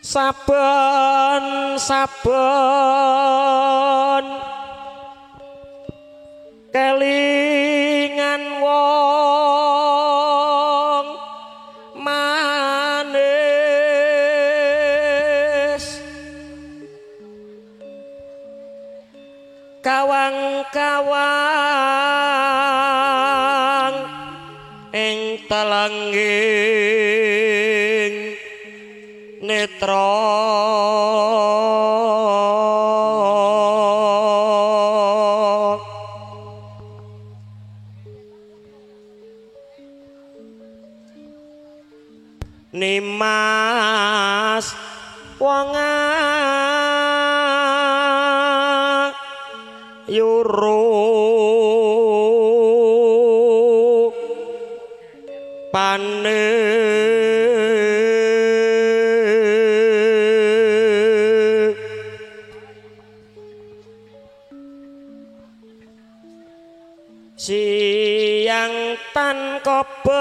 saben kelingan wong manis kawang-kawang ing telenging netra nimas wong yuru pane siang tan kober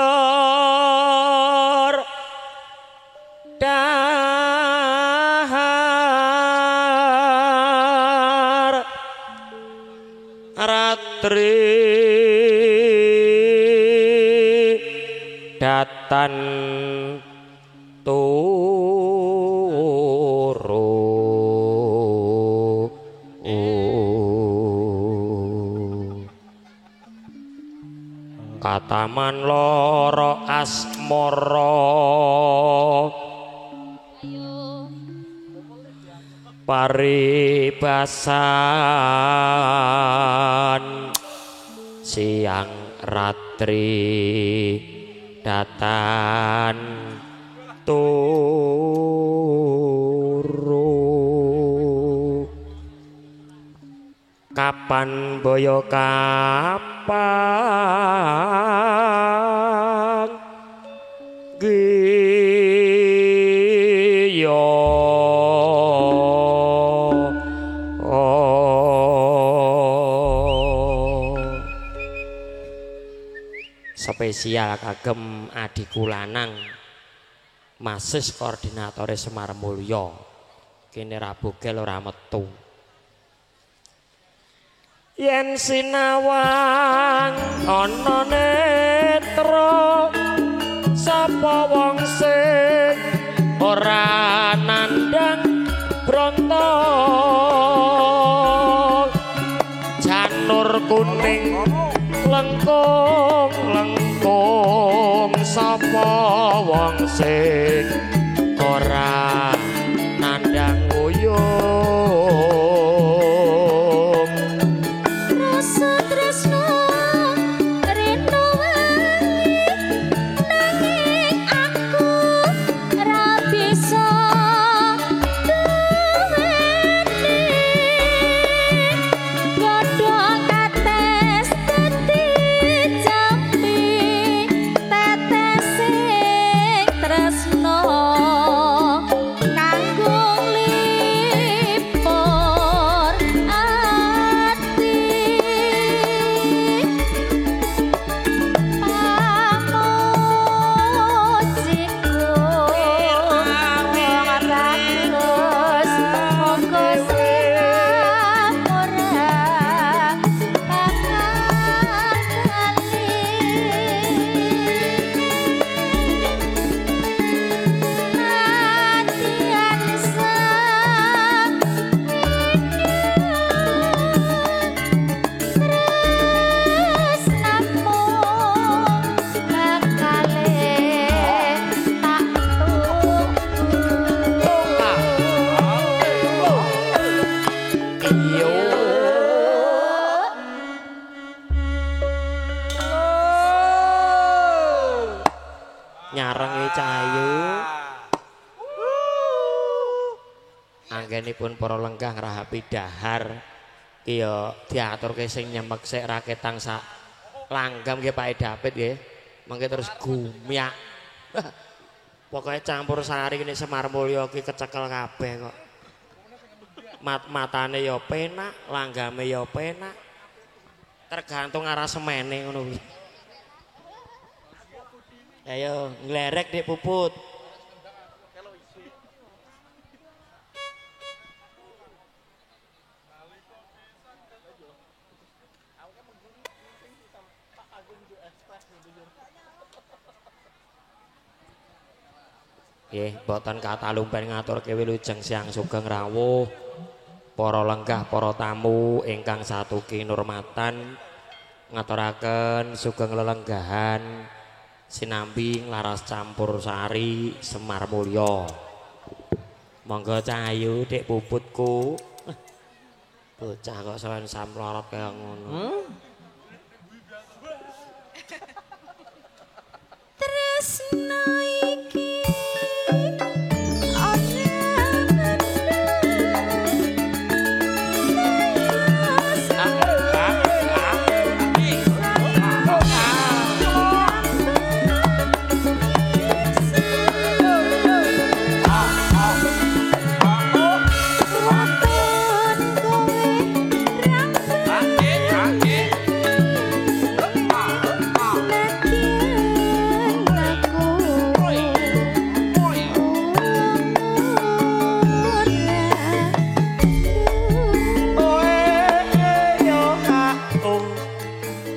dahar ratri datan turu kataman loro asmara paribasan siang ratri datan turu kapan boyo kapan giyo spesial kagem adiku lanang Masis koordinatore Semar Mulya kene rabugel ora metu yen sinawang ana netra sapa wong sing ora nandang bronto janur kuning lengkung lengkung sapa wong sing ora nandang uyung rasa tresno reno wangi nanging aku ora bisa duweni godhong kates dadi jampi tetes sing tresno kanggo lipur ati pamujiku ratus monggo sirah ora nyarengi cahayu anggenipun para lenggah ngerahapi dahar iya diaturke sing nyemek sik raketang sak langgam nggih Pak David nggih mengke terus gumyak pokoknya campur sari ini Semar Mulya ki kecekel kabeh kok matane ya penak langgame ya penak tergantung arah semene ngono kuwi ayo nglerek Dik Puput Nggih, mboten katalumpen ngaturke wilujeng Siang Sugeng rawuh. Para lenggah, para tamu ingkang satu kinurmatan ngaturaken sugeng lelenggahan sinambi laras campur sari Semar Mulya. Monggo Cahayu Dik puputku. Bocah kok selain samlorot kaya ngono. Tresno iki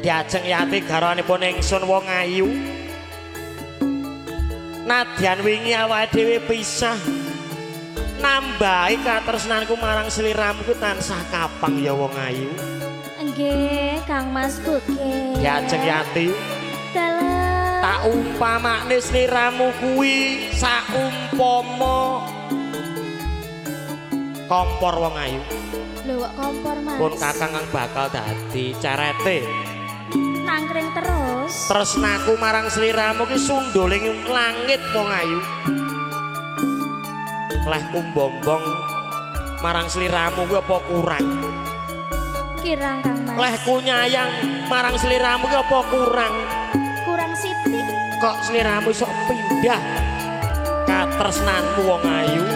diajeng yati garwanipun ingsun wong ayu. Nadyan wingi awake dhewe pisah, nambahi katresnanku marang sliramu tansah kapang ya wong ayu. nggih Kang Mas Kuki. Diajeng yati Dalam tak umpamakne sliramu kuwi saumpama kompor wong ayu. lho kok kompor Mas. Pun kakang kang bakal dadi cerete. Nangkring terus. Tresnaku marang sliramu ki sunduling langit wong ayu. Lehku bombong marang sliramu ki apa kurang? Kirang Kang Mas. Lehku nyayang marang sliramu ki apa kurang? Kurang sithik. Kok sliramu iso pindah katresnanmu wong ayu?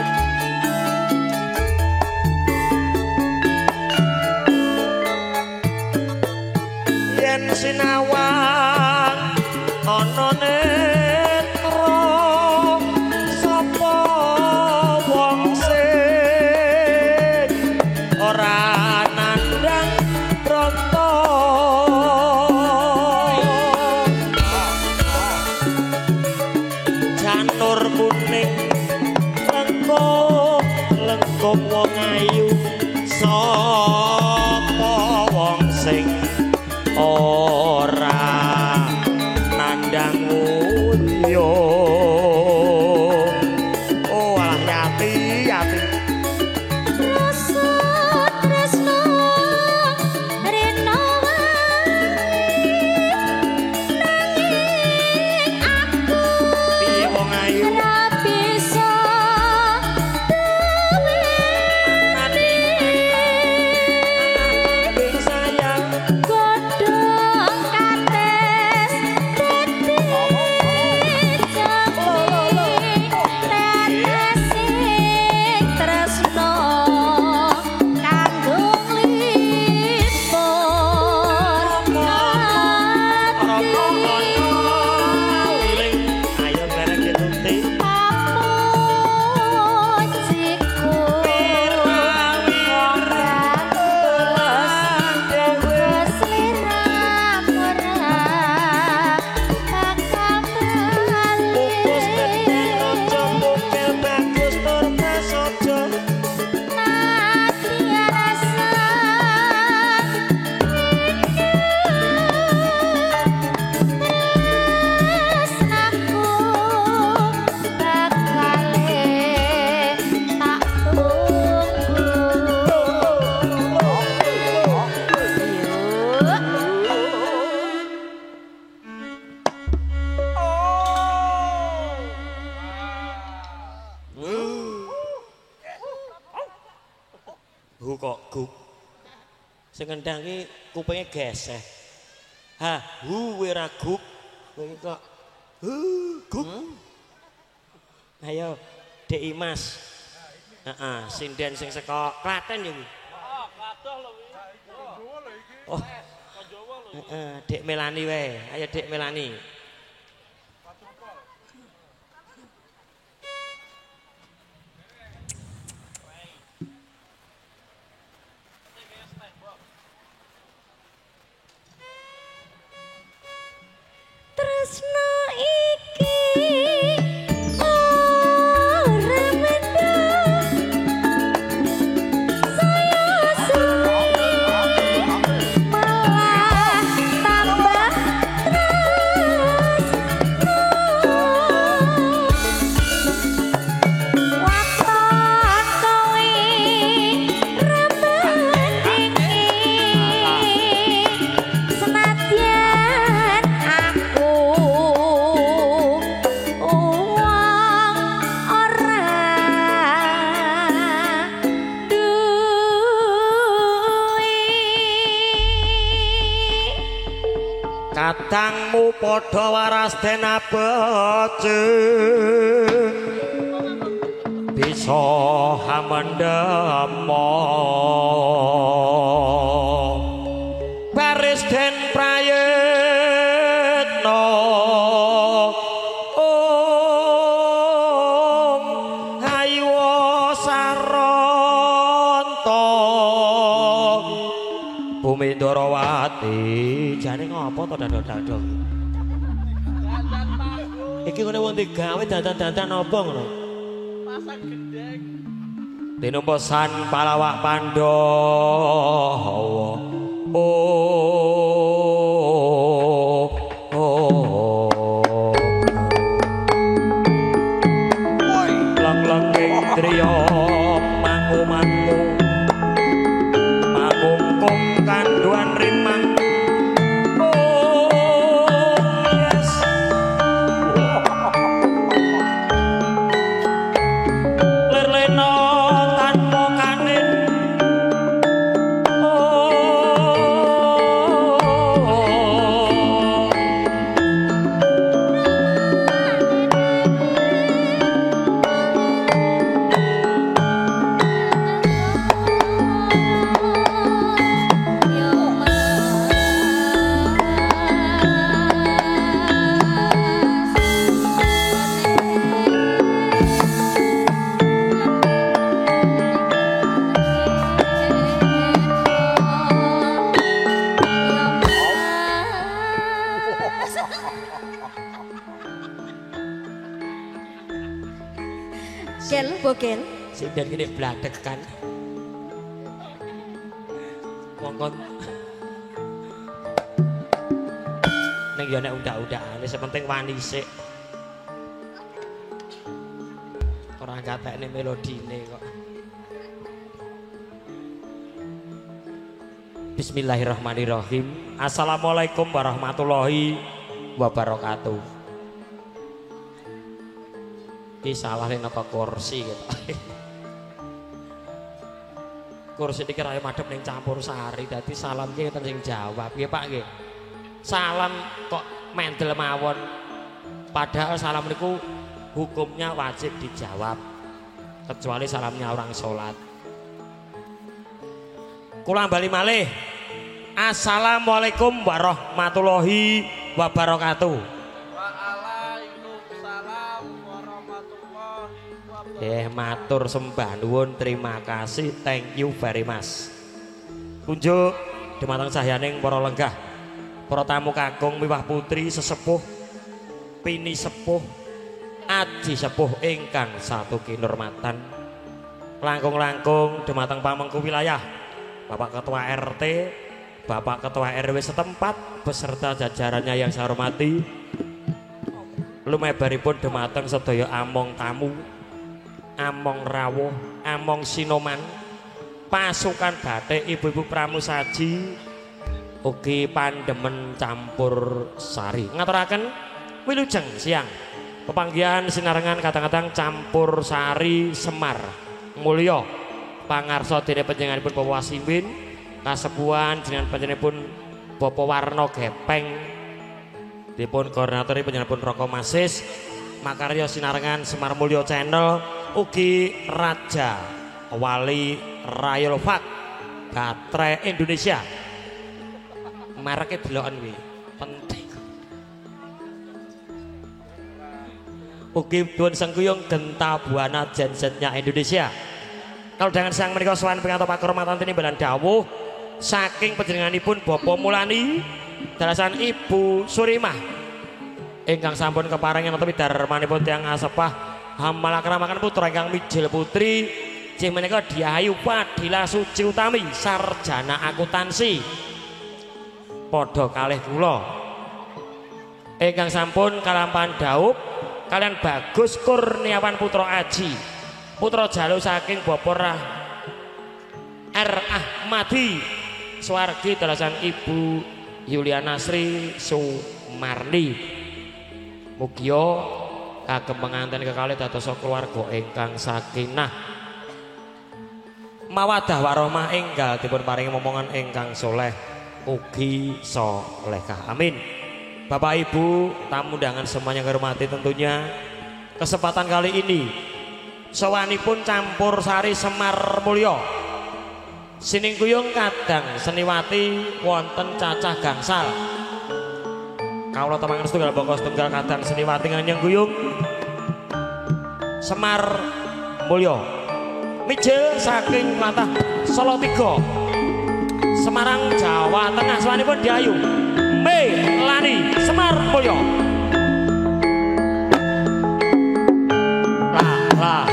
Yen sinawang ana netra sapa wong sing ora nandang brata janur kuning lengkung wong ayu sapa wong sing ora nandang mulya. Oh alah yati yati. Rasa tresno rena nanging aku Piye wong ayu? ora bisa Bing sayang godhong kates dadi jami tenesing tresno kanggo nglipur ayo bareng dituti. Apujiku Putus gedhe raja mungil bagus tur prasaja. Hu kok guk. Sing ngendang iki kupinge geseh. Ha, hu ora guk. Kowe iki kok guk. Ayo, Dek Imas. Heeh, sinden sing saka Klaten ya kuwi. Kadoh lho kuwi. Oh. Heeh, Dek Melani wae. Ayo Dek Melani. Tresno iki oh kadangmu padha waras den abece bisa hamendemo baris den prayitno haywa saranta Bumi Ndarawati jane ngopo to dado-dado iki ngene wong digawe dandan-dandan apa ngono pasang gendeng tinumpesan Palawak Pandhawa lang-langing triya mangu-mangu mangungkung kanduan rimang yes lerlena tanpa kanin Kel bogel sing den kene bladek kan mongkon ning yo nek undak-undakane sepenting wani sik ora gatekne melodine kok Bismillahirrahmanirrahim Assalamualaikum warahmatullahi wabarakatuh Iki salah ning nata kursi gitu. Kursi iki kira madhep ning campur sari dadi salam iki ngeten sing jawab nggih Pak nggih. Salam kok mendel mawon. Padahal salam niku hukumnya wajib dijawab. Kecuali salamnya orang salat. Kula bali malih. Assalamualaikum warahmatullahi wabarakatuh. Matur sembah nuwun terima kasih thank you very much kunjuk dumateng sahyaning para lenggah para tamu kakung miwah putri sesepuh pini sepuh aji sepuh ingkang satu kinurmatan langkung-langkung dumateng pamengku wilayah Bapak Ketua RT Bapak Ketua RW setempat beserta jajarannya yang saya hormati lumebaripun dumateng sedaya among tamu among rawuh, among sinoman pasukan batik ibu-ibu pramusaji ugi pandemen campur sari ngaturaken wilujeng siang pepanggihan sinarengan kadang-kadang campur sari Semar mulya pangarsa dene panjenenganipun Bapak Wasimbin kasepuhan jenengan panjenenganipun Bapak Warna Gepeng dipun koordinatori panjenenganipun Roko Masis makarya sinarengan Semar Mulya Channel ugi Raja Wali Rayol Fak Baterai Indonesia mereknya deloken wi penting ugi pun sengkuyung Genta Buana Gensetnya Indonesia kalau dengan sang menika sowan pingatan Pak Kehormatan ini balan dawuh saking panjenenganipun Bapak Mulani dalasan Ibu Surimah ingkang sampun keparengan utawi darmanipun tiyang asepah hamalakramaken putra ingkang mijil putri jeng menika Diayu Padila Suci Utami sarjana akuntansi padha kalih kula ingkang sampun kalampahan dhaup kalian Bagus Kurniawan putra Aji putra jalu saking Bapak R Ahmadi swargi dalasan Ibu Yuliana Sri Sumarni mugia kagem pengantin kekalih dados keluarga ingkang sakinah mawaddah warahmah enggal dipun paringi momongan ingkang soleh ugi solehah amin Bapak Ibu, tamu undangan semuanya yang hormati tentunya kesempatan kali ini sawanipun campur sari Semar Mulya sining kuyung kadang seniwati wonten cacah gangsal kawula temangan setunggal boko setunggal kadang seniwati nganyeng kuyung Semar Mulya mijil saking latah Solo 3 Semarang Jawa Tengah sawanipun diayu Melani Semar Mulya. Lah.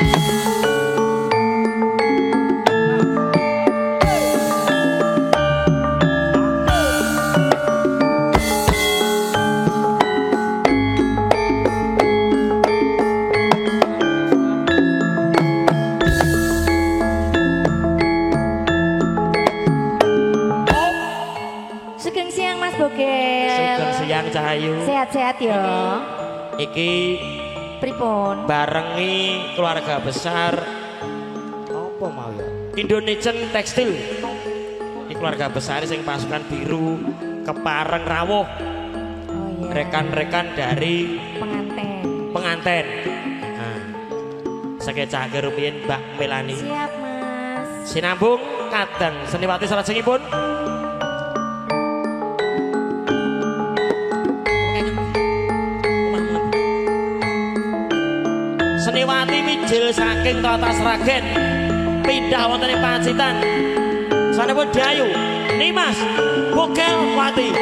Sugeng siang Mas Bogel. Sugeng siang Cahayu. Sehat-sehat ya. Iki Pripun? barengi keluarga besar apa mau ya? Indonesian Tekstil. Ini keluarga besar sing pasukan biru kepareng rawuh. Oh iya. Rekan-rekan dari Penganten. penganten. Nah, sekecake rumiyin Mbak Melani. Siap Mas. Sinambung kadang seniwati salajengipun seniwati mijil saking Tata Sragen pindah wonten ing Pacitan sanepun Dayu Nimas Bogelwati.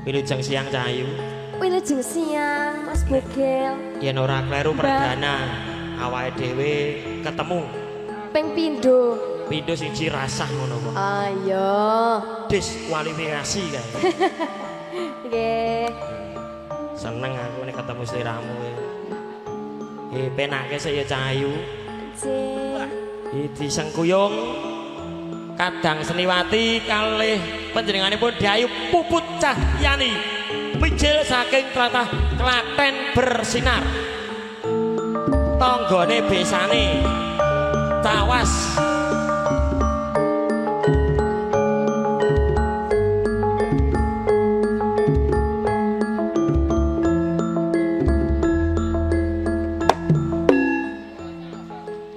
Wilujeng siang Cahayu. Wilujeng siang Mas Bogel. Yen ora kleru perdana awake dhewe ketemu Ping pindho. pindho siji rasah ngono kok. Ayo. Diskualifikasi kae. Nggih. Seneng aku nek ketemu sliramu. Penake sik ya Cahayu. Nggih. Disengkuyung kadang seniwati kalih panjenenganipun Dayu Puput Cahyani mijil saking tlatah Klaten bersinar tanggane besane Tawas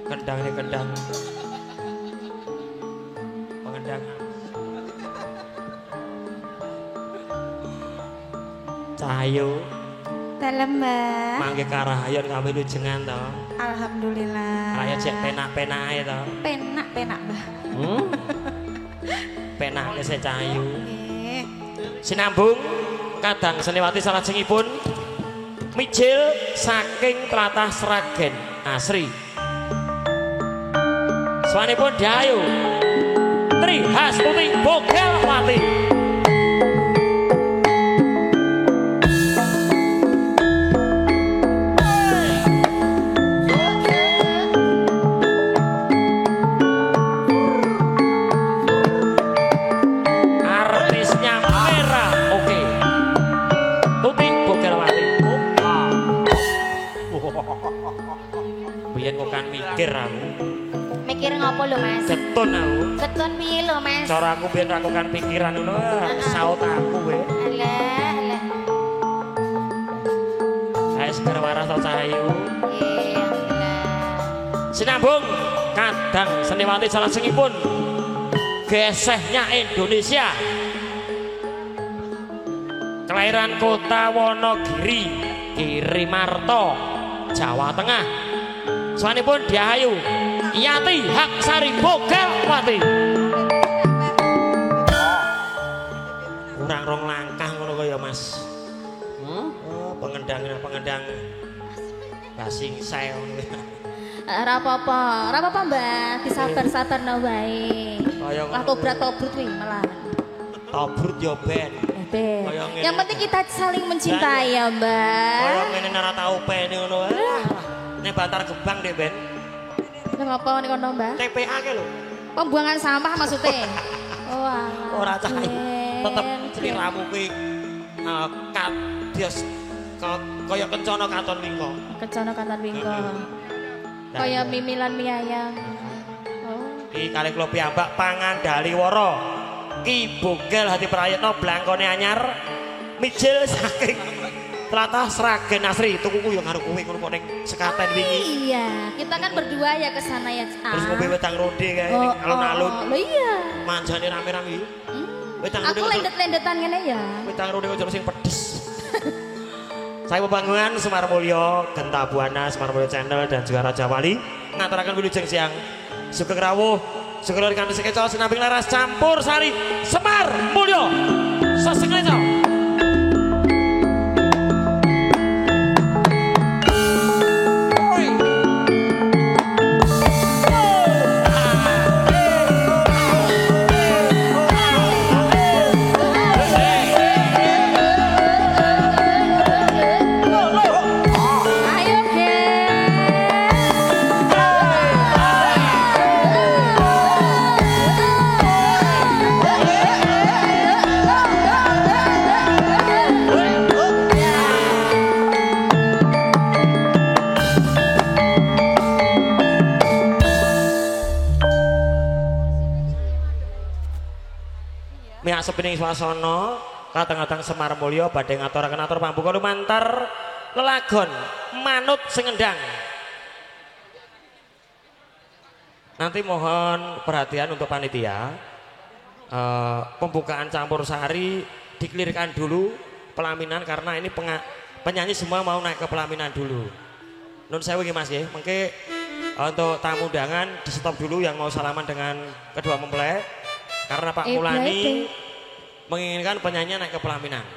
kendang ini kendang pengendangan Cahayu Dalem, Mbak. mangke karahayon kami lujengan to. Alhamdulillah. Kaya cek penak-penake to. Penak-penak, Mbak. Penake sik Cahayu. Nggih. Sinambung kadang seniwati salajengipun mijil saking tlatah Sragen Asri. Swanipun Dayu Tri Hastuti Bogelwati. Artisnya merah, oke. Tuti Bogelwati. Biyen kok kan mikir aku. Mikir ngopo lho, Mas? Getun aku. Keton piye lho, Mas? Cara aku biyen aku kan pikiran ngono, saut aku we. Alah. Ayo seger waras to Cahayu. Nggih, alhamdulillah. Sinambung kadang seniwati salajengipun gesehnya Indonesia. Kelahiran kota Wonogiri, Girimarto, Jawa Tengah. Swanipun Dayu Yati Haksari Bogelwati. Kurang rong langkah ngono kaya Mas. Oh, pengendang basing saya ngono. Ora apa-apa, Mbak. Disabar-sabarno wae. Kaya Lah tobrut kuwi malah. Tobrut yo ben. Ben. Kaya ngene. Yang penting kita saling mencintai ya, Mbak. Kaya ngene ora tau pene ngono wae. Nek Bantar Gebang deh Ben. Lah ngapa nek kono, Mbak? TPA ke lho. Pembuangan sampah maksudnya. Oh, alah. Ora Cahayu. Ben. Tetep sliramu kuwi kadios kaya kencana katon wingko. Kencana Katon Wingko. Kaya mimilan mie ayam. Oh. Ki kalih kula piyambak pangandali wara. Ki Bungkel Hati Prayitna blangkone anyar mijil saking Tlatah Sragen Asri tukuku yo karo kowe ngono kok ning sekaten wingi. Iya, kita kan berdua ya ke sana ya. Terus ngombe wedang ronde kae ning alun-alun. Lho iya. Manjane rame-rame. Wedang ronde. Aku lendet-lendetan ngene ya. Wedang ronde kok sing pedes. Saya Pembangunan Semar Mulyo, Genta Buana, Semar Mulyo Channel dan juga Raja Wali ngaturaken wilujeng siang sugeng rawuh, sugeng kanthi sekeca sinambing laras campur sari Semar Mulyo. Sesengkeca. Miak sepining swasana kateng-kateng Semar Mulyo badhe ngaturaken atur pambuka lumantar lelagon manut sing ngendang. Nanti mohon perhatian untuk panitia. Pembukaan campur sari dikelirkan dulu pelaminan karena ini penyanyi semua mau naik ke pelaminan dulu. Nun sewu nggih Mas nggih, mengke untuk tamu undangan di stop dulu yang mau salaman dengan kedua mempelai. Karena Pak Mulani menginginkan penyanyi naik ke pelaminan.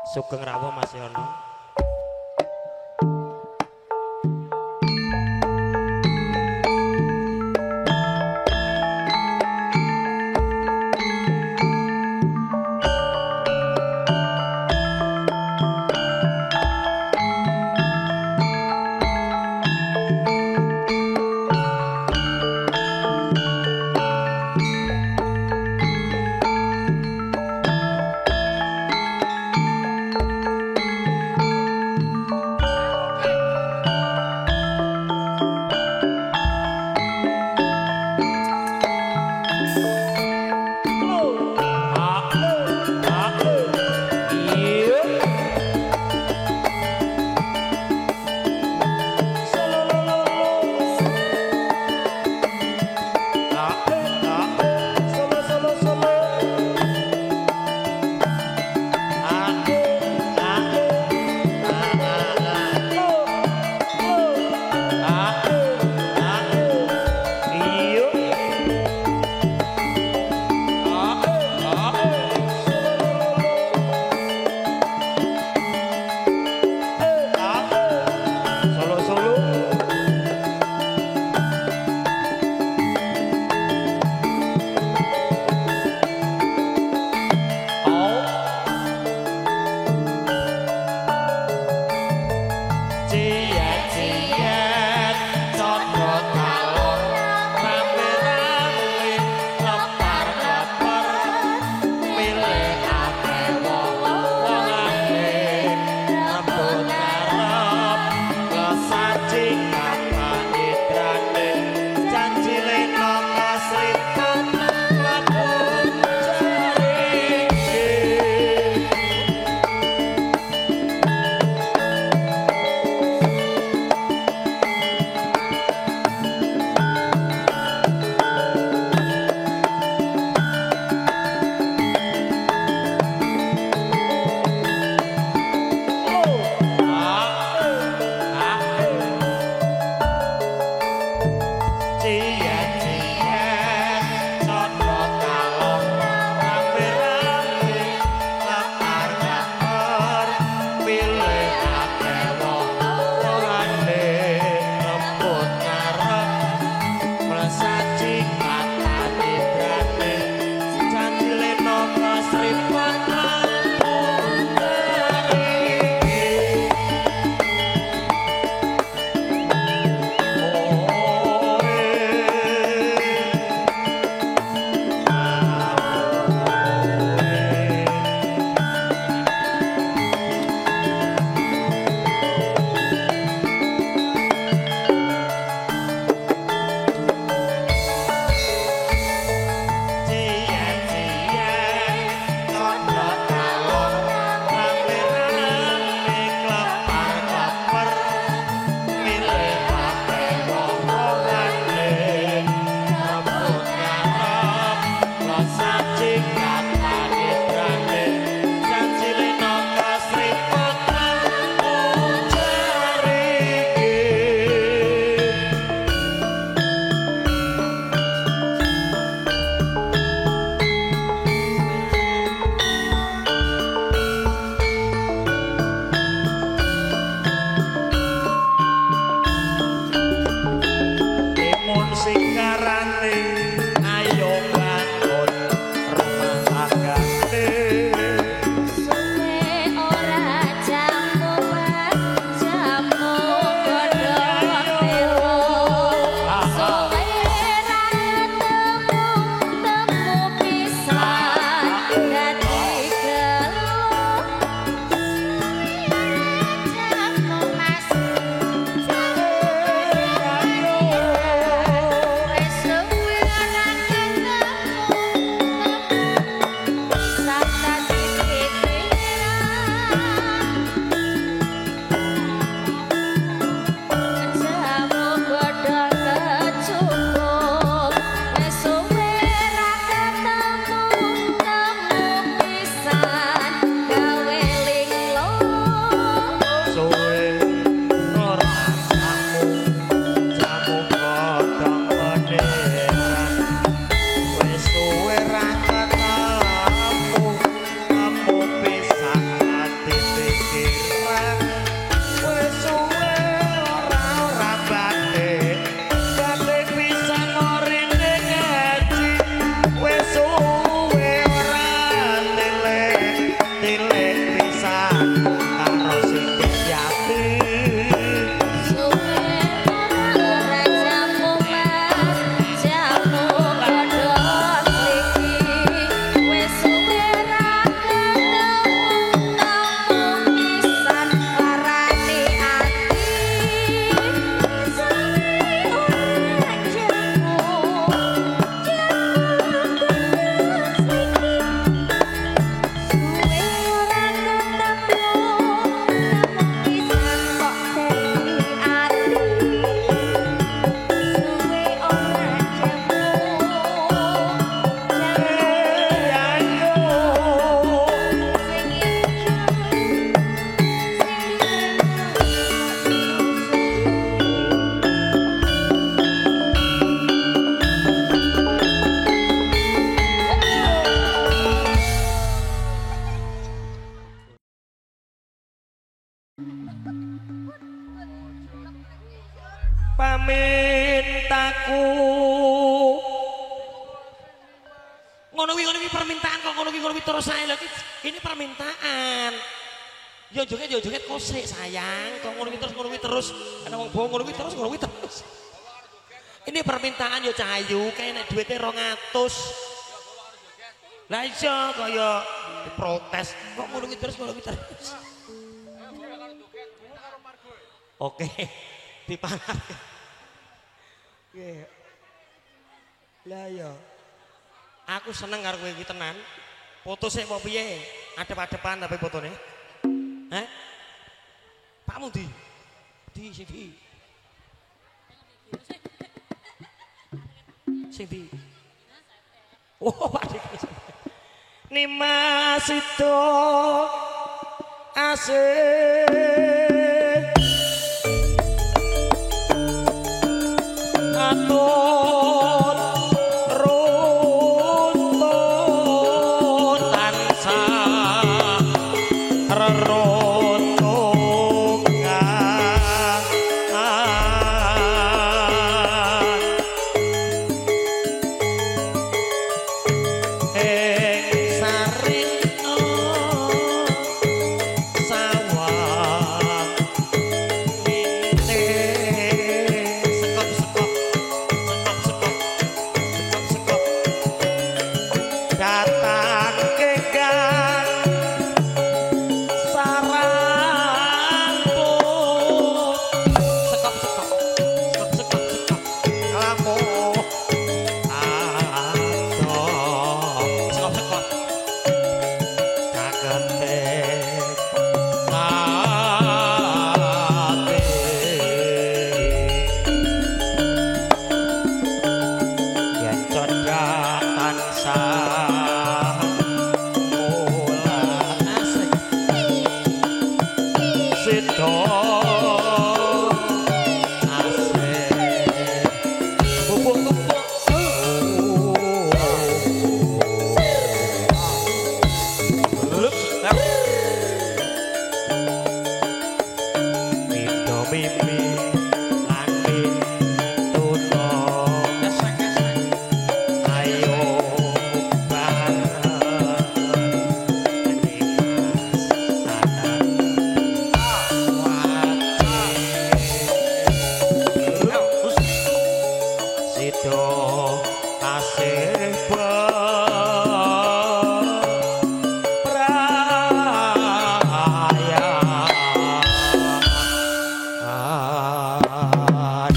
Sugeng rawuh masih ono. permintaku. Ngono kuwi permintaan kok ngono kuwi terus saya lho ini permintaan. Yo joget kosek sayang kok ngono kuwi terus ana wong bohong ngono kuwi terus. Ini permintaan yo Cahayu kayak nek duwite 200. Lah iso kaya diprotes kok ngono kuwi terus. Oke, dipangarke. Nggih. Lah ya. Aku seneng karo kowe iki tenan. Foto sik apa piye? Adep-adepan tapi fotone. Hah? Pakmu di. Sing di. Oh, Pak Dik. Nimasito asih atut runtun tansah reruntungan ing sarina sawah datang kegan sarampu sekop kamu adoh sekop kagetek ati yen cocok tansah mula asik sito asik bubuk-bubuk Mido mimi langit tuno esek-esek ayo bareng nimas adat wajib sido asih beperayaan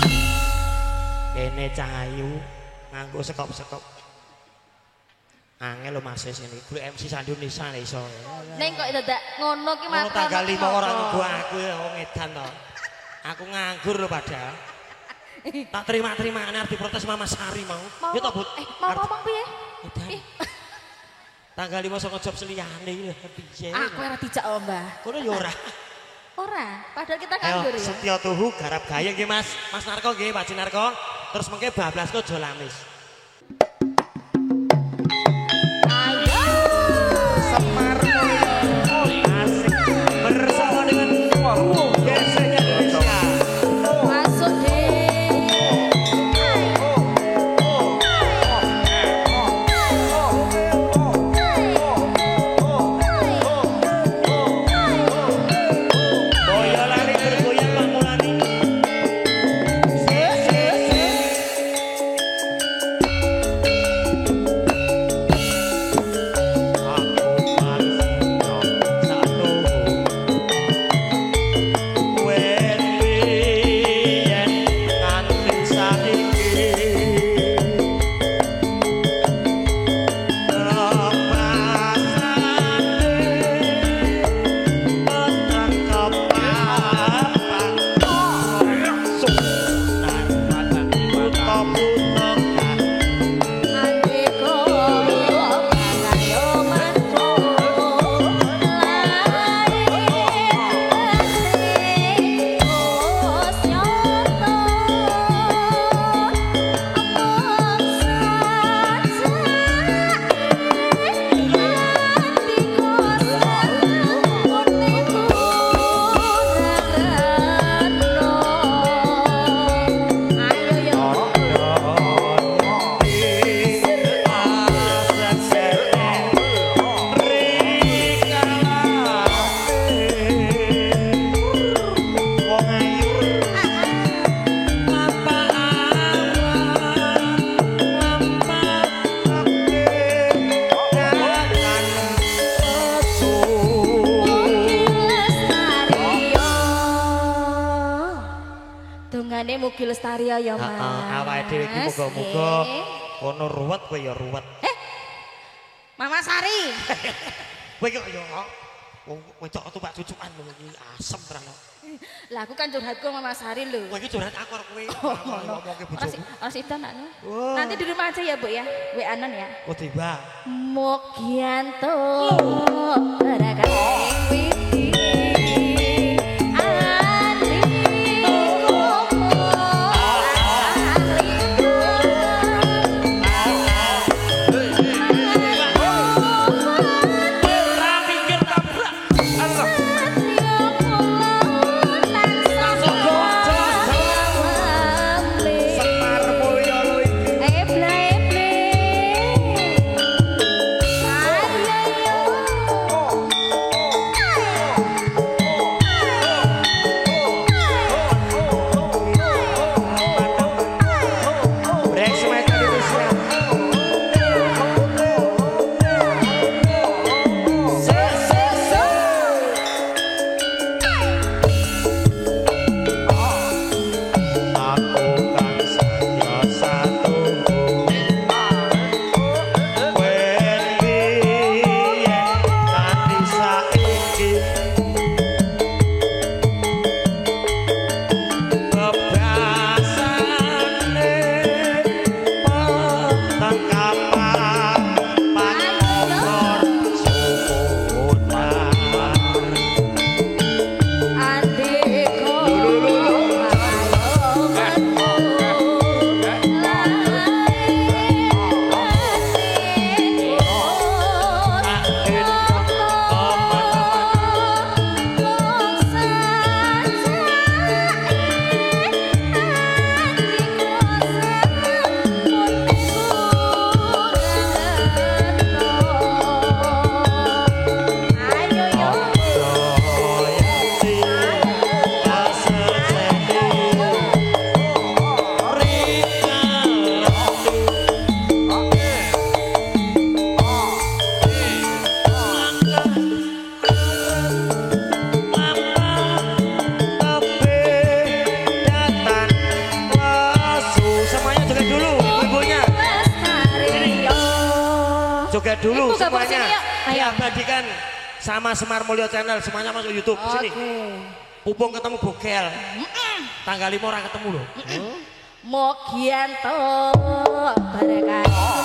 kene Cahayu nganggo sekop-sekop angel lho Mas ini guru MC Sandunisa iso Neng kok dadak ngono ki ngono makro. tanggal 5 ora nggo aku ya wong edan to aku nganggur lho padahal tak terima-terimane arep diprotes Mama Sari mau ya to Bud Mau ngomong piye? edan tanggal 5 saka job seliyane lho piye Aku ora dijak oh, Mbah. ngono ya ora Ora, padahal kita ayo nganggur ya. Setya Tuhu garap gaya nggih Mas Narko nggih Pak Narko terus mengke bablasko aja lamis Ayo. Semar asik bersama dengan Gesek Indonesia Masuk deh. Boyolali bergoyang Pak Mulani mugi lestari ya Mas. Heeh, awake dhewe iki muga-muga kono ruwet kowe ya ruwet. Mama Sari. Kowe kok ya wong wedok tupak cucukan lho iki asem tenan. Lah aku kan curhatku Mama Sari lho. Kowe iki curhat aku karo kowe. Ngomongke bojomu. Ora sida nakno. Nanti di rumah aja ya, Bu ya. WA-an ya. Oh, tiba. Mogianto barakaning witi. Joget dulu semuanya. Diabadikan sama Semar Mulyo Channel, semuanya masuk YouTube sini. Pupung ketemu Bogel. Tanggal 5 orang ketemu loh. Mogianto barakaning